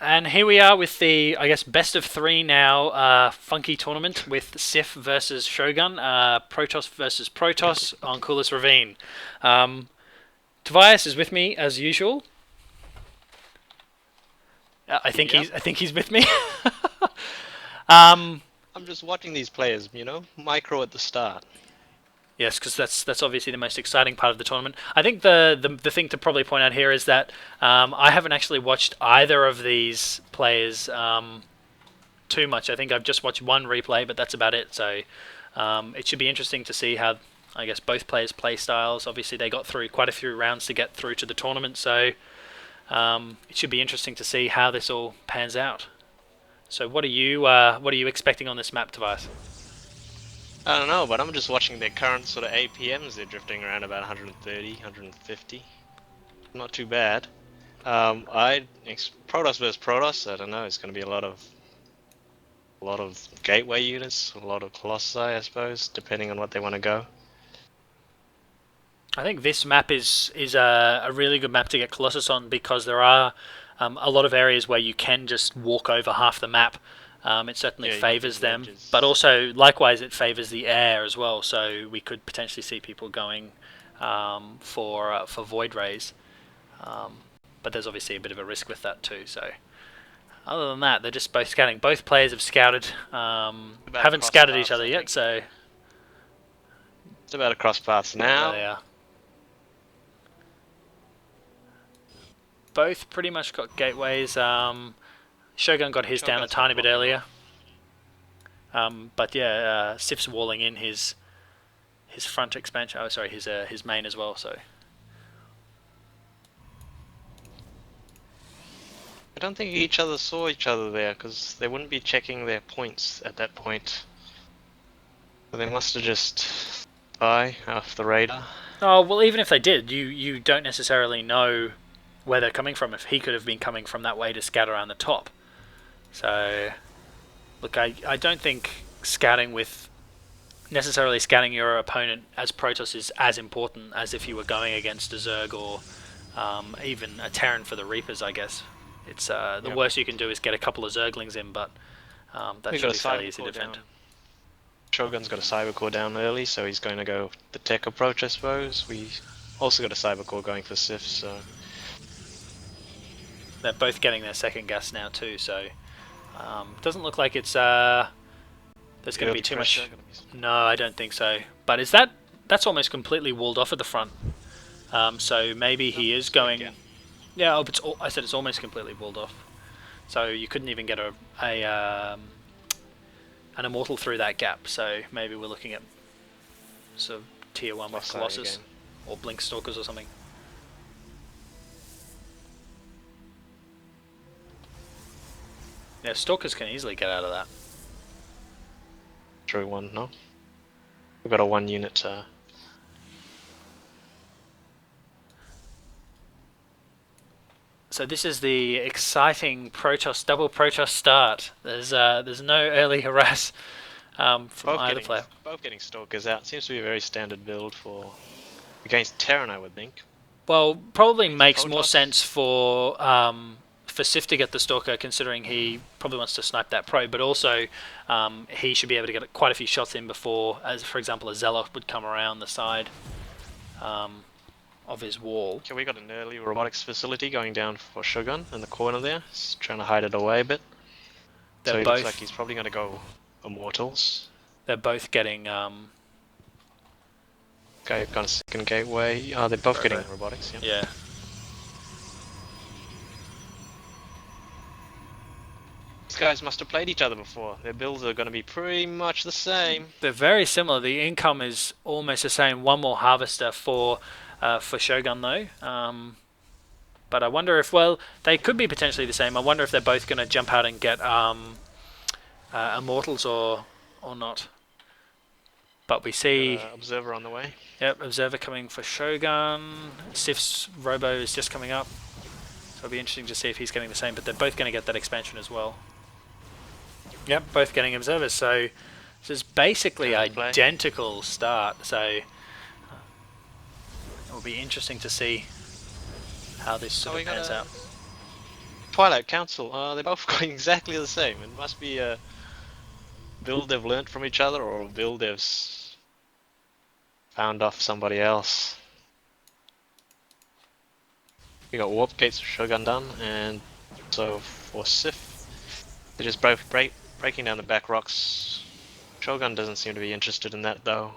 And here we are with the, I guess, best of three now funky tournament with SiF versus Shogun, Protoss versus Protoss on Coolest Ravine. Tobias is with me as usual. I think he's with me. I'm just watching these players, you know, micro at the start. Yes, because that's obviously the most exciting part of the tournament. I think the thing to probably point out here is that I haven't actually watched either of these players too much. I think I've just watched one replay, but that's about it. So it should be interesting to see how, I guess, both players' play styles. Obviously, they got through quite a few rounds to get through to the tournament, so it should be interesting to see how this all pans out. So what are you expecting on this map, Tobias? I don't know, but I'm just watching their current sort of APMs. They're drifting around about 130, 150. Not too bad. Protoss versus Protoss. I don't know. It's going to be a lot of gateway units, a lot of Colossi, I suppose, depending on what they want to go. I think this map is a really good map to get Colossus on because there are a lot of areas where you can just walk over half the map. It certainly favours them, but also likewise it favours the air as well. So we could potentially see people going for Void Rays, but there's obviously a bit of a risk with that too. So other than that, they're just both scouting. Both players have scouted, haven't scouted each other yet. So it's about to cross paths now. There they are. Both pretty much got gateways. Shogun got his down a tiny bit earlier. But yeah, SiF's walling in his front expansion. Oh, sorry, his main as well. So I don't think each other saw each other there because they wouldn't be checking their points at that point. So they must have just by off the radar. Oh well, even if they did, you don't necessarily know where they're coming from. If he could have been coming from that way to scout around the top. So, look, I don't think necessarily scouting your opponent as Protoss is as important as if you were going against a Zerg or even a Terran for the Reapers, I guess. It's the worst you can do is get a couple of Zerglings in, but that should be fairly easy to defend. Shogun's got a Cyber Core down early, so he's going to go the tech approach, I suppose. We also got a Cyber Core going for SiF, so... They're both getting their second gas now too, so doesn't look like it's there's going to be too much. No, I don't think so. But is that's almost completely walled off at the front? So maybe he is going. Yeah, I said it's almost completely walled off. So you couldn't even get an immortal through that gap. So maybe we're looking at sort of tier 1 with Colossus or Blink Stalkers or something. Yeah, Stalkers can easily get out of that. True one, no? We've got a 1 unit. So this is the exciting double Protoss start. There's no early harass from either player. Both getting Stalkers out. Seems to be a very standard build against Terran, I would think. Well, probably makes more sense for SiF to get the Stalker, considering he probably wants to snipe that pro, but also he should be able to get quite a few shots in before, as for example, a Zealot would come around the side of his wall. Okay, we got an early robotics facility going down for Shogun in the corner there. He's trying to hide it away a bit. So it looks like he's probably going to go Immortals. They're both getting... Okay, got a second gateway. Oh, they're both getting robotics, Yeah. These guys must have played each other before. Their builds are going to be pretty much the same. They're very similar. The income is almost the same. One more harvester for Shogun though. But I wonder if, well, they could be potentially the same. I wonder if they're both going to jump out and get Immortals or not. But we see... Observer on the way. Yep, Observer coming for Shogun. SiF's Robo is just coming up. So it'll be interesting to see if he's getting the same, but they're both going to get that expansion as well. Yep, both getting Observers, so this is basically identical start, so it will be interesting to see how this sort of pans out. Twilight Council, they're both going exactly the same. It must be a build they've learnt from each other, or a build they've found off somebody else. We got warp gates for Shogun done, and so for SiF, they're just both breaking down the back rocks. Shogun doesn't seem to be interested in that though.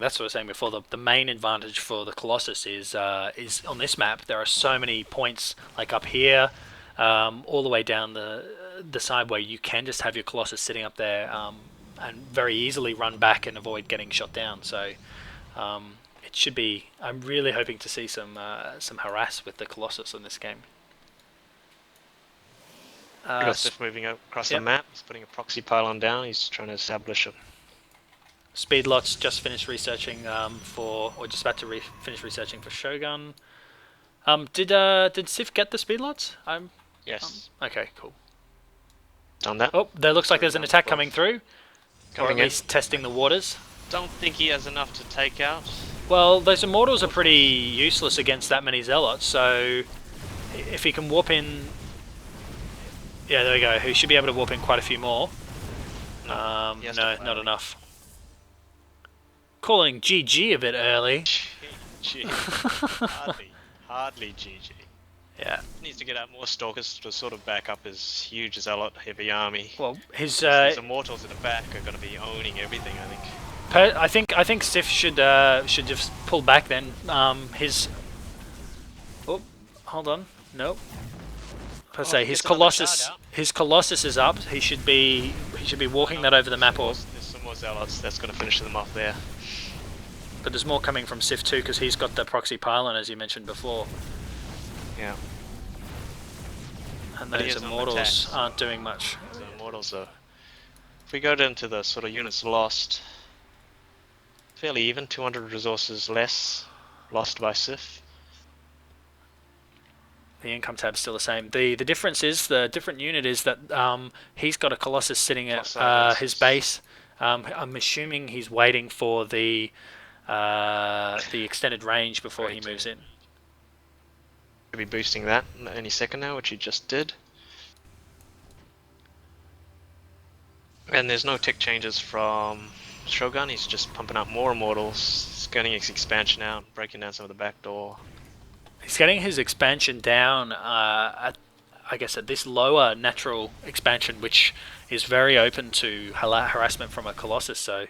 That's what I was saying before. The main advantage for the Colossus is on this map. There are so many points, like up here, all the way down the side, where you can just have your Colossus sitting up there and very easily run back and avoid getting shot down. So it should be. I'm really hoping to see some harass with the Colossus in this game. We got SiF moving across the map. He's putting a proxy pylon down. He's trying to establish a. Speedlot's just finished researching or just about to finish researching for Shogun. Did SiF get the Speedlots? Yes. Okay, cool. Done that. Oh, there looks like there's an attack coming through. Or at in. least testing the waters. Don't think he has enough to take out. Well, those Immortals are pretty useless against that many Zealots, so if he can warp in... Yeah, there we go. He should be able to warp in quite a few more. No, not enough. Calling GG a bit early. GG. Hardly GG. Yeah. Needs to get out more Stalkers to sort of back up his huge Zealot heavy army. Well, his Immortals at the back are going to be owning everything, I think. I think SiF should just pull back then. His... Oh, hold on. Nope. I say his Colossus is up. He should be walking that over the map. Or there's some more Zealots. That's going to finish them off there. But there's more coming from SiF too, because he's got the proxy pylon, as you mentioned before. Yeah. And those Immortals aren't doing much. The Immortals are... If we go down to the sort of units lost, fairly even, 200 resources less lost by SiF. The income tab's still the same. The difference is, the different unit is that he's got a Colossus sitting at his base. I'm assuming he's waiting for the extended range before he moves in. Could be boosting that any second now, which he just did. And there's no tick changes from Shogun. He's just pumping up more Immortals. He's getting his expansion out, breaking down some of the back door. He's getting his expansion down I guess at this lower natural expansion, which is very open to harassment from a Colossus, so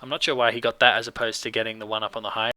I'm not sure why he got that as opposed to getting the one up on the high